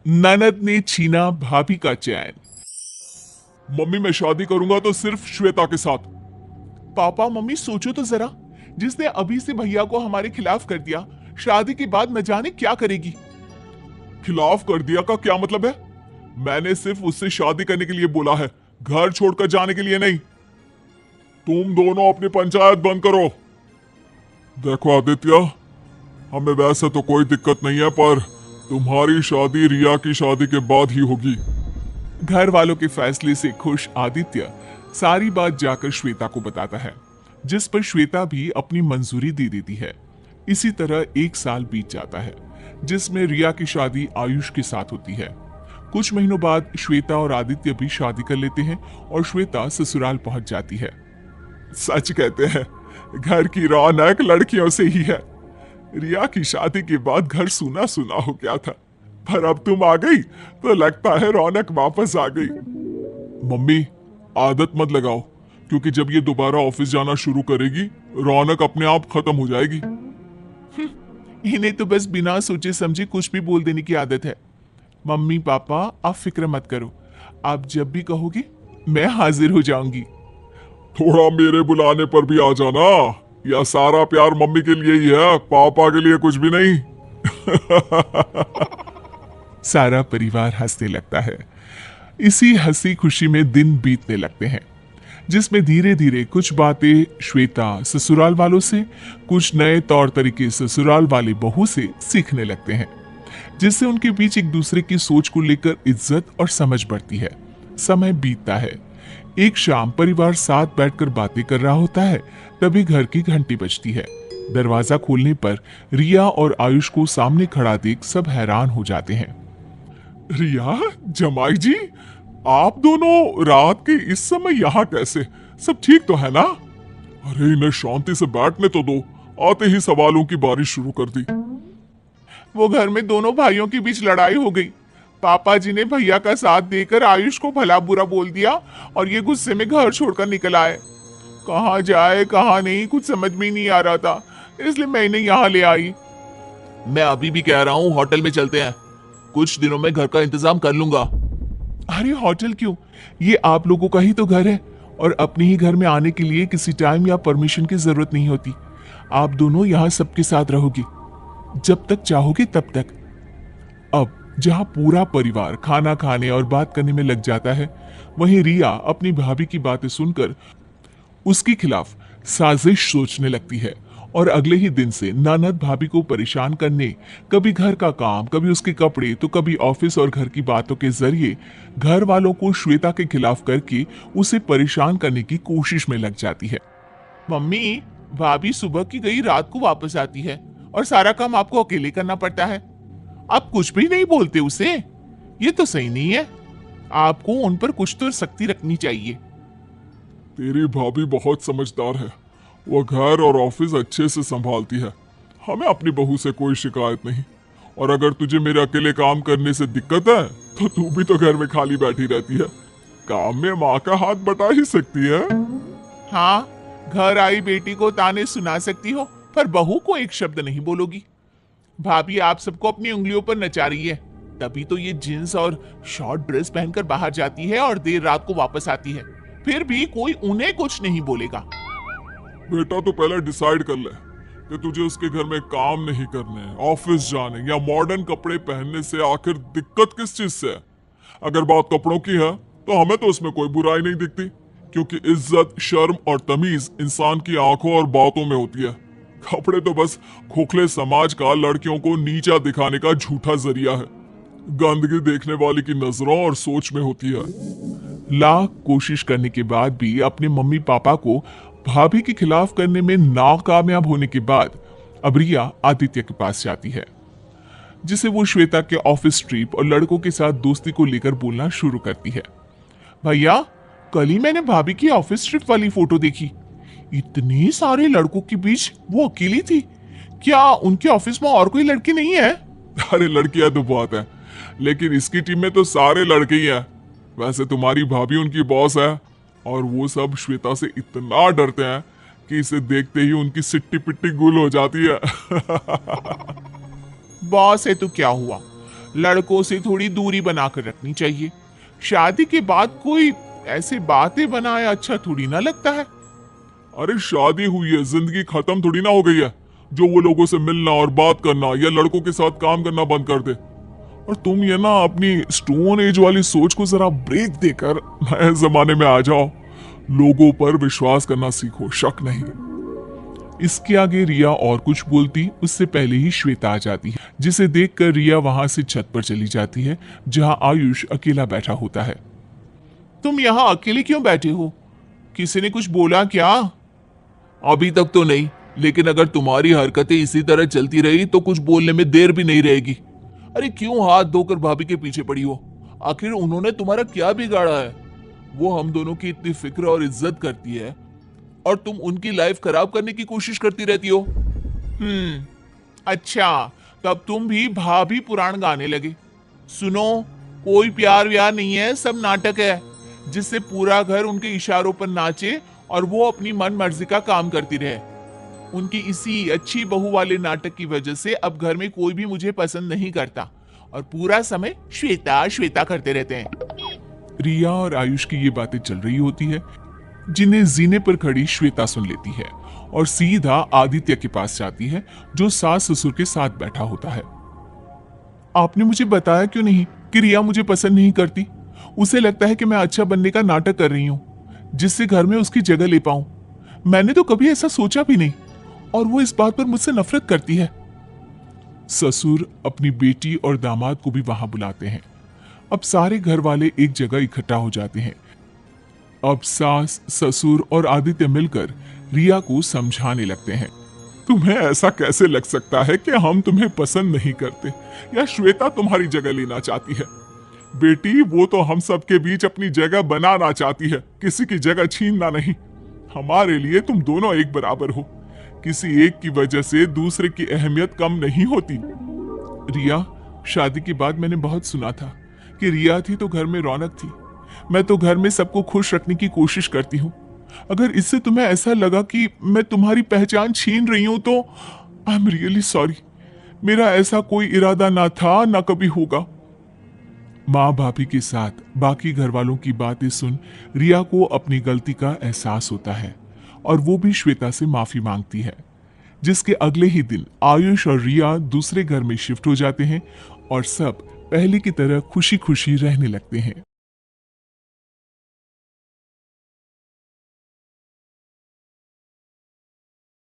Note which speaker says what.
Speaker 1: ननद ने छीना भाभी का चैन। मम्मी मैं शादी करूंगा तो सिर्फ श्वेता के साथ। पापा मम्मी सोचो तो जरा, जिसने अभी से भैया को हमारे खिलाफ कर दिया, शादी के बाद न जाने क्या करेगी। खिलाफ कर दिया का क्या मतलब है? मैंने सिर्फ उससे शादी करने के लिए बोला है, घर छोड़कर जाने के लिए नहीं। तुम दोनों अपनी पंचायत बंद करो। देखो आदित्य, हमें वैसे तो कोई दिक्कत नहीं है, पर तुम्हारी शादी रिया की शादी के बाद ही होगी। घर वालों के फैसले से खुश आदित्य सारी बात जाकर श्वेता को बताता है, जिस पर श्वेता भी अपनी मंजूरी दे देती है। इसी तरह 1 साल बीत जाता है, जिसमें रिया की शादी आयुष के साथ होती है। कुछ महीनों बाद श्वेता और आदित्य भी शादी कर लेते हैं और श्वेता ससुराल पहुंच जाती है। सच कहते हैं, घर की रौनक लड़कियों से ही है। रिया की शादी के बाद घर सूना सूना हो गया था, पर अब तुम आ गई तो लगता है रौनक वापस आ गई। मम्मी आदत मत लगाओ, क्योंकि जब ये दोबारा ऑफिस जाना शुरू करेगी, रौनक अपने आप खत्म हो जाएगी। इन्हें तो बस बिना सोचे समझे कुछ भी बोल देने की आदत है। मम्मी पापा आप फिक्र मत करो, आप जब भी कहोगे मैं हाजिर हो जाऊंगी। थोड़ा मेरे बुलाने पर भी आ जाना, या सारा प्यार मम्मी के लिए ही है, पापा के लिए कुछ भी नहीं। सारा परिवार हंसने लगता है। इसी हंसी खुशी में दिन बीतने लगते हैं, जिसमें धीरे धीरे कुछ बातें श्वेता ससुराल वालों से, कुछ नए तौर तरीके ससुराल वाले बहू से सीखने लगते हैं, जिससे उनके बीच एक दूसरे की सोच को लेकर इज्जत और समझ बढ़ती है। समय बीतता है। एक शाम परिवार साथ बैठकर बातें कर रहा होता है, तभी घर की घंटी बजती है। दरवाजा खोलने पर रिया और आयुष को सामने खड़ा देख सब हैरान हो जाते हैं। रिया, जमाई जी, आप दोनों रात के इस समय यहाँ कैसे? सब ठीक तो है ना? अरे इन्हें शांति से बैठने तो दो, आते ही सवालों की बारिश शुरू कर दी। वो घर में दोनों भाइयों के बीच लड़ाई हो गई। पापा जी ने भैया का साथ देकर आयुष को भला बुरा बोल दिया और ये गुस्से में घर छोड़कर निकल आए। कहाँ जाए कहाँ नहीं कुछ समझ में ही नहीं आ रहा था, इसलिए मैं इन्हें यहाँ ले आई। मैं अभी भी कह रहा हूँ होटल में चलते हैं, कुछ दिनों में घर का इंतजाम कर लूंगा। अरे होटल क्यों, ये आप लोगों का ही तो घर है, और अपने ही घर में आने के लिए किसी टाइम या परमिशन की जरूरत नहीं होती। आप दोनों यहाँ सबके साथ रहोगे, जब तक चाहोगे तब तक। अब जहाँ पूरा परिवार खाना खाने और बात करने में लग जाता है, वहीं रिया अपनी भाभी की बातें सुनकर उसके खिलाफ साजिश सोचने लगती है और अगले ही दिन से ननद भाभी को परेशान करने, कभी घर का काम, कभी उसके कपड़े, तो कभी ऑफिस और घर की बातों के जरिए घर वालों को श्वेता के खिलाफ करके उसे परेशान करने की कोशिश में लग जाती है। मम्मी, भाभी सुबह की गई रात को वापस आती है और सारा काम आपको अकेले करना पड़ता है। आप कुछ भी नहीं बोलते उसे, ये तो सही नहीं है। आपको उन पर कुछ तो सख्ती रखनी चाहिए। तेरी भाभी बहुत समझदार है, वो घर और ऑफिस अच्छे से संभालती है, हमें अपनी बहू से कोई शिकायत नहीं। और अगर तुझे मेरे अकेले काम करने से दिक्कत है, तो तू भी तो घर में खाली बैठी रहती है, काम में माँ का हाथ बटा ही सकती है। हाँ, घर आई बेटी को ताने सुना सकती हो, पर बहू को एक शब्द नहीं बोलोगी। भाभी आप सबको अपनी उंगलियों पर नचा रही है, तभी तो ये जींस और शॉर्ट ड्रेस पहनकर बाहर जाती है और देर रात को वापस आती है, फिर भी कोई उन्हें कुछ नहीं बोलेगा। बेटा तो पहले डिसाइड कर ले कि तुझे उसके घर में काम नहीं करने, ऑफिस जाने या मॉडर्न कपड़े पहनने से आखिर दिक्कत किस चीज से है। अगर बात कपड़ों की है तो हमें तो उसमें कोई बुराई नहीं दिखती, क्योंकि इज्जत, शर्म और तमीज इंसान की आंखों और बातों में होती है। कपड़े तो बस खोखले समाज का लड़कियों को नीचा दिखाने का झूठा जरिया है, गंदगी देखने वाले की नजरों और सोच में होती है। लाख कोशिश करने के बाद भी अपने मम्मी पापा को भाभी के खिलाफ करने में नाकामयाब होने के बाद अब रिया आदित्य के पास जाती है, जिसे वो श्वेता के ऑफिस ट्रिप और लड़कों के साथ दोस्ती को लेकर बोलना शुरू करती है। भैया, कल ही मैंने भाभी की ऑफिस ट्रिप वाली फोटो देखी, इतने सारे लड़कों के बीच वो अकेली थी, क्या उनके ऑफिस में और कोई लड़की नहीं है? अरे लड़कियां तो बहुत है, लेकिन इसकी टीम में तो सारे लड़के ही हैं। वैसे तुम्हारी भाभी उनकी बॉस है, और वो सब श्वेता से इतना डरते हैं कि इसे देखते ही उनकी सिट्टी पिट्टी गुल हो जाती है। बॉस है तो क्या हुआ, लड़कों से थोड़ी दूरी बनाकर रखनी चाहिए। शादी के बाद कोई ऐसे बातें बनाए अच्छा थोड़ी ना लगता है।
Speaker 2: अरे शादी हुई है, जिंदगी खत्म थोड़ी ना हो गई है जो वो लोगों से मिलना और बात करना या लड़कों के साथ काम करना बंद कर दे। और तुम ये ना अपनी स्टोन एज वाली सोच को जरा ब्रेक देकर नए जमाने में आ जाओ। लोगों पर विश्वास करना सीखो, शक नहीं।
Speaker 1: इसके आगे रिया और कुछ बोलती उससे पहले ही श्वेता आ जाती है, जिसे देखकर रिया वहां से छत पर चली जाती है जहां आयुष अकेला बैठा होता है। तुम यहाँ अकेले क्यों बैठे हो? किसी ने कुछ बोला क्या?
Speaker 3: अभी तक तो नहीं, लेकिन अगर तुम्हारी हरकतें इसी तरह चलती रही तो कुछ बोलने में देर भी नहीं रहेगी। अरे क्यों हाथ धोकर भाभी के पीछे पड़ी हो? आखिर उन्होंने तुम्हारा क्या बिगाड़ा है? वो हम दोनों की इतनी फिक्र और इज्जत करती है और तुम उनकी लाइफ खराब करने की कोशिश करती रहती हो।
Speaker 1: अच्छा, तब तुम भी भाभी पुराण गाने लगे। सुनो, कोई प्यार व्यार नहीं है, सब नाटक है जिससे पूरा घर उनके इशारों पर नाचे और वो अपनी मन मर्जी का काम करती रहे। उनकी इसी अच्छी बहू वाले नाटक की वजह से अब घर में कोई भी मुझे पसंद नहीं करता और पूरा समय श्वेता श्वेता करते रहते हैं। रिया और आयुष की ये बातें चल रही होती है, जिन्हें जीने पर खड़ी श्वेता सुन लेती है और सीधा आदित्य के पास जाती है जो सास ससुर के साथ बैठा होता है। आपने मुझे बताया क्यों नहीं कि रिया मुझे पसंद नहीं करती? उसे लगता है कि मैं अच्छा बनने का नाटक कर रही हूं जिससे घर में उसकी जगह ले पाऊं। मैंने तो कभी ऐसा सोचा भी नहीं और वो इस बात पर मुझसे नफरत करती है। ससुर अपनी बेटी और दामाद को भी वहां बुलाते हैं। अब सारे घर वाले एक जगह इकट्ठा हो जाते हैं। अब सास, ससुर और आदित्य मिलकर रिया को समझाने लगते हैं।
Speaker 2: तुम्हें ऐसा कैसे लग सकता है कि हम तुम्हें पसंद नहीं करते या श्वेता तुम्हारी जगह लेना चाहती है? बेटी, वो तो हम सबके बीच अपनी जगह बनाना चाहती है, किसी की जगह छीनना नहीं। हमारे लिए तुम दोनों एक बराबर हो। किसी एक की वजह से दूसरे की अहमियत कम नहीं होती।
Speaker 1: रिया, शादी के बाद मैंने बहुत सुना था कि रिया थी तो घर में रौनक थी। मैं तो घर में सबको खुश रखने की कोशिश करती हूँ। अगर इससे तुम्हें ऐसा लगा कि मैं तुम्हारी पहचान छीन रही हूं तो आई एम रियली सॉरी। मेरा ऐसा कोई इरादा ना था, ना कभी होगा। माँ भाभी के साथ बाकी घर वालों की बातें सुन रिया को अपनी गलती का एहसास होता है और वो भी श्वेता से माफी मांगती है, जिसके अगले ही दिन आयुष और रिया दूसरे घर में शिफ्ट हो जाते हैं और सब पहले की तरह खुशी खुशी रहने लगते हैं।